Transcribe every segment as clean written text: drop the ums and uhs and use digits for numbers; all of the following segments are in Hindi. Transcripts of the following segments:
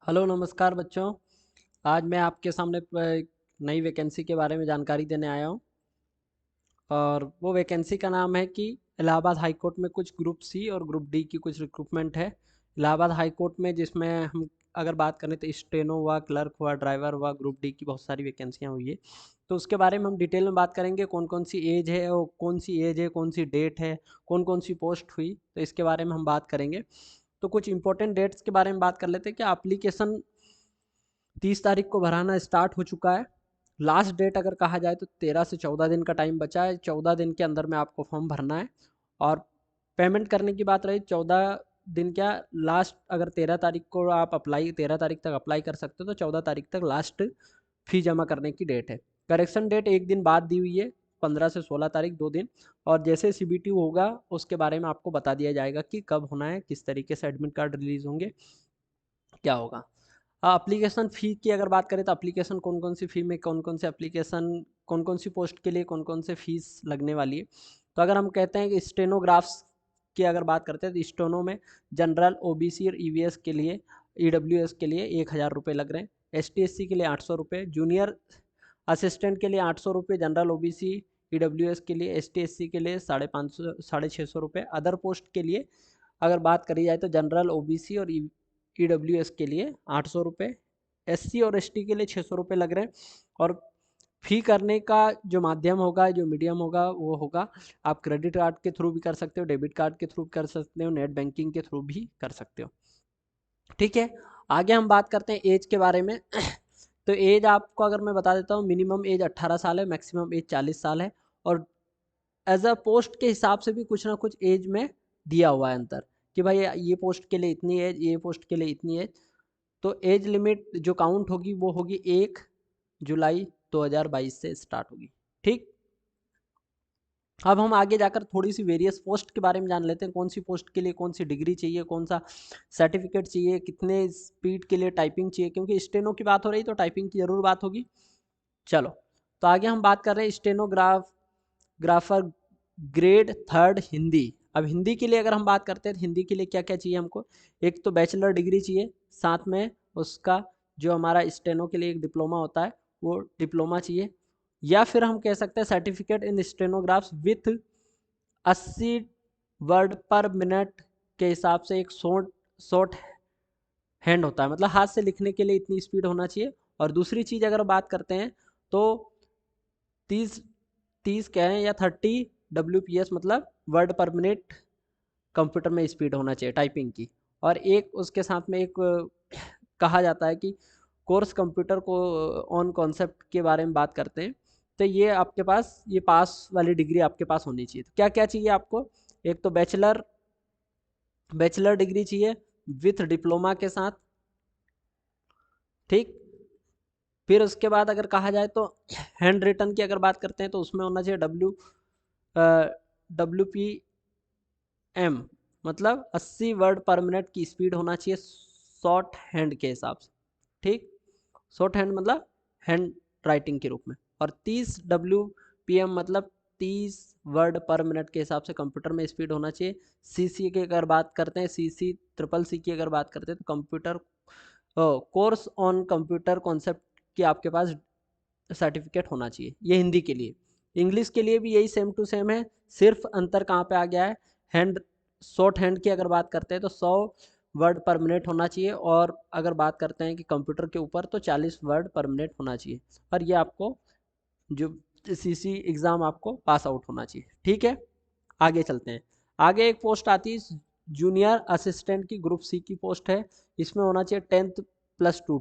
हेलो नमस्कार बच्चों। आज मैं आपके सामने एक नई वैकेंसी के बारे में जानकारी देने आया हूँ और वो वैकेंसी का नाम है कि इलाहाबाद हाई कोर्ट में कुछ ग्रुप सी और ग्रुप डी की कुछ रिक्रूटमेंट है। इलाहाबाद हाई कोर्ट में जिसमें हम अगर बात करें तो स्टेनो हुआ, क्लर्क हुआ, ड्राइवर हुआ, ग्रुप डी की बहुत सारी वैकेंसियाँ हुई है। तो उसके बारे में हम डिटेल में बात करेंगे, कौन कौन सी एज है और कौन सी एज है, कौन सी डेट है, कौन कौन सी पोस्ट हुई, तो इसके बारे में हम बात करेंगे। तो कुछ इंपॉर्टेंट डेट्स के बारे में बात कर लेते हैं कि एप्लीकेशन 30 तारीख को भराना स्टार्ट हो चुका है। लास्ट डेट अगर कहा जाए तो 13 से 14 दिन का टाइम बचा है। 14 दिन के अंदर में आपको फॉर्म भरना है। और पेमेंट करने की बात रही, 14 दिन क्या, लास्ट अगर 13 तारीख को आप अप्लाई 13 तारीख तक अप्लाई कर सकते हो तो 14 तारीख तक लास्ट फी जमा करने की डेट है। करेक्शन डेट एक दिन बाद दी हुई है, 15 से 16 तारीख, 2 दिन। और जैसे सीबीटी होगा उसके बारे में आपको बता दिया जाएगा कि कब होना है, किस तरीके से एडमिट कार्ड रिलीज होंगे, क्या होगा। एप्लीकेशन फ़ी की अगर बात करें तो एप्लीकेशन कौन कौन सी फ़ी में कौन कौन से एप्लीकेशन, कौन कौन सी पोस्ट के लिए कौन कौन से फ़ीस लगने वाली है। तो अगर हम कहते हैं कि स्टेनोग्राफ्स की अगर बात करते हैं तो स्टेनो में जनरल, ओबीसी और ईवीएस के लिए, ईडब्ल्यूएस के लिए 1000 रुपये लग रहे हैं। एसटी/एससी के लिए 800 रुपये, जूनियर असिस्टेंट के लिए 800 रुपये, जनरल, ओबीसी, ईडब्ल्यूएस के लिए, एसटी/एससी के लिए 550 650 रुपये। अदर पोस्ट के लिए अगर बात करी जाए तो जनरल, ओबीसी और ईडब्ल्यूएस के लिए 800 रुपये, एससी और एसटी के लिए 600 रुपये लग रहे हैं। और फी करने का जो माध्यम होगा, जो मीडियम होगा, वो होगा आप क्रेडिट कार्ड के थ्रू भी कर सकते हो, डेबिट कार्ड के थ्रू कर सकते हो, नेट बैंकिंग के थ्रू भी कर सकते हो। ठीक है, आगे हम बात करते हैं एज के बारे में। तो एज आपको अगर मैं बता देता हूँ, मिनिमम एज 18 साल है, मैक्सिमम एज 40 साल है। और एज अ पोस्ट के हिसाब से भी कुछ ना कुछ एज में दिया हुआ है अंतर, कि भाई ये पोस्ट के लिए इतनी एज, ये पोस्ट के लिए इतनी एज। तो एज लिमिट जो काउंट होगी वो होगी 1 जुलाई 2022 से स्टार्ट होगी। ठीक, अब हम आगे जाकर थोड़ी सी वेरियस पोस्ट के बारे में जान लेते हैं। कौन सी पोस्ट के लिए कौन सी डिग्री चाहिए, कौन सा सर्टिफिकेट चाहिए, कितने स्पीड के लिए टाइपिंग चाहिए, क्योंकि स्टेनो की बात हो रही तो टाइपिंग की ज़रूर बात होगी। चलो, तो आगे हम बात कर रहे हैं स्टेनोग्राफर ग्रेड 3 हिंदी। अब हिंदी के लिए अगर हम बात करते हैं तो हिंदी के लिए क्या क्या चाहिए हमको। एक तो बैचलर डिग्री चाहिए, साथ में उसका जो हमारा स्टेनो के लिए एक डिप्लोमा होता है वो डिप्लोमा चाहिए। या फिर हम कह सकते हैं certificate in stenographs with 80 word per minute के हिसाब से एक शॉर्ट शॉर्ट हैंड होता है, मतलब हाथ से लिखने के लिए इतनी स्पीड होना चाहिए। और दूसरी चीज़ अगर बात करते हैं तो 30 कहें या 30 WPS, मतलब वर्ड पर मिनट कंप्यूटर में स्पीड होना चाहिए टाइपिंग की। और एक उसके साथ में एक कहा जाता है कि कोर्स कंप्यूटर को ऑन कॉन्सेप्ट के बारे में बात करते हैं। तो ये आपके पास ये पास वाली डिग्री आपके पास होनी चाहिए। तो क्या क्या चाहिए आपको, एक तो बैचलर डिग्री चाहिए विथ डिप्लोमा के साथ। ठीक, फिर उसके बाद अगर कहा जाए तो हैंड रिटन की अगर बात करते हैं तो उसमें होना चाहिए WPM, मतलब 80 वर्ड पर मिनट की स्पीड होना चाहिए शॉर्ट हैंड के हिसाब से। ठीक, शॉर्ट हैंड मतलब हैंड राइटिंग के रूप में। और 30 WPM मतलब 30 वर्ड पर मिनट के हिसाब से कंप्यूटर में स्पीड होना चाहिए। CC की अगर बात करते हैं, CC/CCC की अगर बात करते हैं तो computer course on computer concept की आपके पास सर्टिफिकेट होना चाहिए। ये हिंदी के लिए। इंग्लिश के लिए भी यही सेम टू सेम है, सिर्फ अंतर कहाँ पे आ गया है, हैंड शॉर्ट हैंड की अगर बात करते हैं तो 100 वर्ड पर मिनट होना चाहिए। और अगर बात करते हैं कि कंप्यूटर के ऊपर तो 40 वर्ड पर मिनट होना चाहिए। और ये आपको जो CC एग्ज़ाम आपको पास आउट होना चाहिए। ठीक है, आगे चलते हैं। आगे एक पोस्ट आती है जूनियर असिस्टेंट की, ग्रुप सी की पोस्ट है। इसमें होना चाहिए 10+2,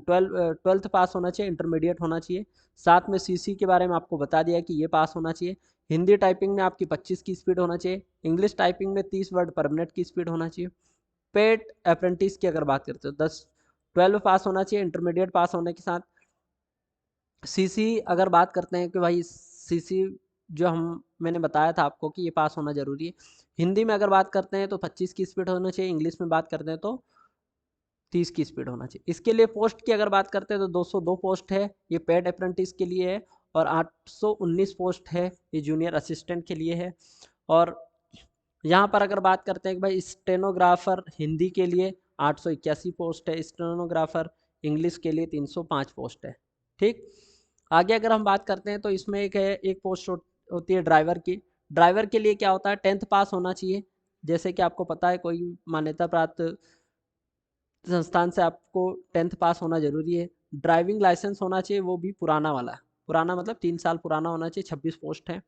12th पास होना चाहिए, इंटरमीडिएट होना चाहिए। साथ में CC के बारे में आपको बता दिया कि ये पास होना चाहिए। हिंदी टाइपिंग में आपकी 25 की स्पीड होना चाहिए। इंग्लिश टाइपिंग में 30 वर्ड पर मिनट की स्पीड होना चाहिए। पेड अप्रेंटिस की अगर बात करते हो 12 पास होना चाहिए, इंटरमीडिएट पास होने के साथ। CC अगर बात करते हैं कि भाई CC जो मैंने बताया था आपको कि ये पास होना ज़रूरी है। हिंदी में अगर बात करते हैं तो 25 की स्पीड होना चाहिए, इंग्लिश में बात करते हैं तो 30 की स्पीड होना चाहिए। इसके लिए पोस्ट की अगर बात करते हैं तो 202 पोस्ट है, ये पेड अप्रेंटिस के लिए है। और 819 पोस्ट है, ये जूनियर असिस्टेंट के लिए है। और यहाँ पर अगर बात करते हैं कि भाई स्टेनोग्राफर हिंदी के लिए 881 पोस्ट है, स्टेनोग्राफर इंग्लिश के लिए 305 पोस्ट है। ठीक, आगे अगर हम बात करते हैं तो इसमें एक पोस्ट होती है ड्राइवर की। ड्राइवर के लिए क्या होता है, 10th पास होना चाहिए। जैसे कि आपको पता है कोई मान्यता प्राप्त संस्थान से आपको 10th पास होना ज़रूरी है। ड्राइविंग लाइसेंस होना चाहिए, वो भी पुराना वाला, पुराना मतलब 3 साल पुराना होना चाहिए। 26 पोस्ट है।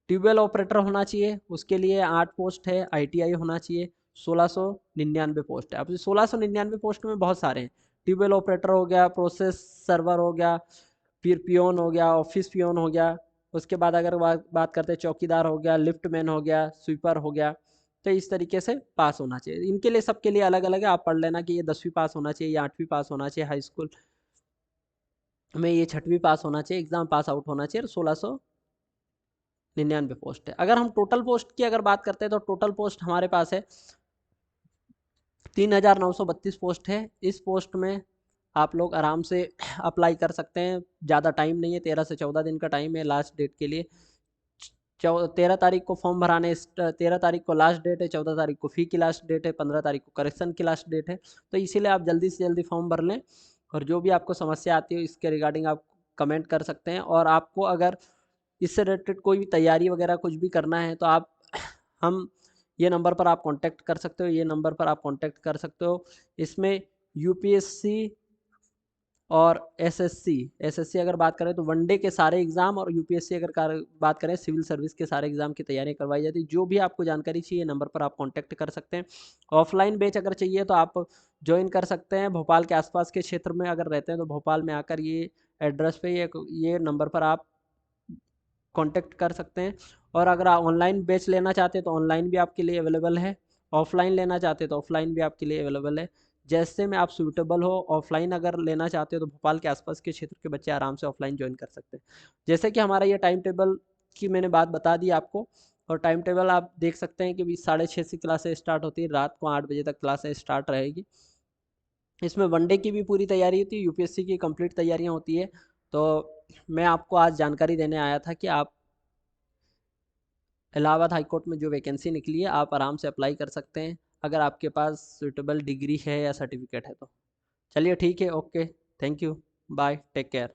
ट्यूबवेल ऑपरेटर होना चाहिए, उसके लिए 8 पोस्ट है। ITI होना चाहिए, 1699 पोस्ट है। अब 1699 पोस्ट में बहुत सारे हैं। ट्यूबवेल ऑपरेटर हो गया, प्रोसेस सर्वर हो गया, फिर पियोन हो गया, ऑफिस पियोन हो गया। उसके बाद अगर बात करते हैं चौकीदार हो गया, लिफ्ट मैन हो गया, स्वीपर हो गया। तो इस तरीके से पास होना चाहिए। इनके लिए सबके लिए अलग अलग है, आप पढ़ लेना कि ये 10वीं पास होना चाहिए, या 8वीं पास होना चाहिए, हाई स्कूल में ये 6वीं पास होना चाहिए, एग्जाम पास आउट होना चाहिए। 1699 पोस्ट है। अगर हम टोटल पोस्ट की अगर बात करते हैं तो टोटल पोस्ट हमारे पास है 3932 पोस्ट है। इस पोस्ट में आप लोग आराम से अप्लाई कर सकते हैं। ज़्यादा टाइम नहीं है, 13 से 14 दिन का टाइम है लास्ट डेट के लिए। 13 तारीख को फॉर्म भराने, 13 तारीख को लास्ट डेट है, 14 तारीख को फ़ी की लास्ट डेट है, 15 तारीख को करेक्शन की लास्ट डेट है। तो इसीलिए आप जल्दी से जल्दी फॉर्म भर लें, और जो भी आपको समस्या आती है इसके रिगार्डिंग आप कमेंट कर सकते हैं। और आपको अगर इससे रिलेटेड कोई भी तैयारी वगैरह कुछ भी करना है तो आप हम ये नंबर पर आप कांटेक्ट कर सकते हो, ये नंबर पर आप कांटेक्ट कर सकते हो। इसमें यूपीएससी और एसएससी अगर बात करें तो वनडे के सारे एग्जाम, और यूपीएससी अगर बात करें सिविल सर्विस के सारे एग्जाम की तैयारी करवाई जाती है। जो भी आपको जानकारी चाहिए नंबर पर आप कांटेक्ट कर सकते हैं। ऑफलाइन बैच अगर चाहिए तो आप ज्वाइन कर सकते हैं। भोपाल के आसपास के क्षेत्र में अगर रहते हैं तो भोपाल में आकर ये एड्रेस पे ये नंबर पर आप कांटेक्ट कर सकते हैं। और अगर आप ऑनलाइन बैच लेना चाहते हैं तो ऑनलाइन भी आपके लिए अवेलेबल है, ऑफलाइन लेना चाहते हैं तो ऑफलाइन भी आपके लिए अवेलेबल है। जैसे में आप सूटेबल हो, ऑफलाइन अगर लेना चाहते हो तो भोपाल के आसपास के क्षेत्र के बच्चे आराम से ऑफलाइन ज्वाइन कर सकते हैं। जैसे कि हमारा ये टाइम टेबल की मैंने बात बता दी आपको, और टाइम टेबल आप देख सकते हैं कि 6:30 से क्लासें स्टार्ट होती है, रात को 8 बजे तक क्लासें स्टार्ट रहेगी। इसमें वनडे की भी पूरी तैयारी होती है, यूपीएससी की कंप्लीट तैयारियां होती है। तो मैं आपको आज जानकारी देने आया था कि आप इलाहाबाद हाई कोर्ट में जो वैकेंसी निकली है आप आराम से अप्लाई कर सकते हैं, अगर आपके पास सूटेबल डिग्री है या सर्टिफिकेट है तो। चलिए ठीक है, okay, thank you, bye, take care.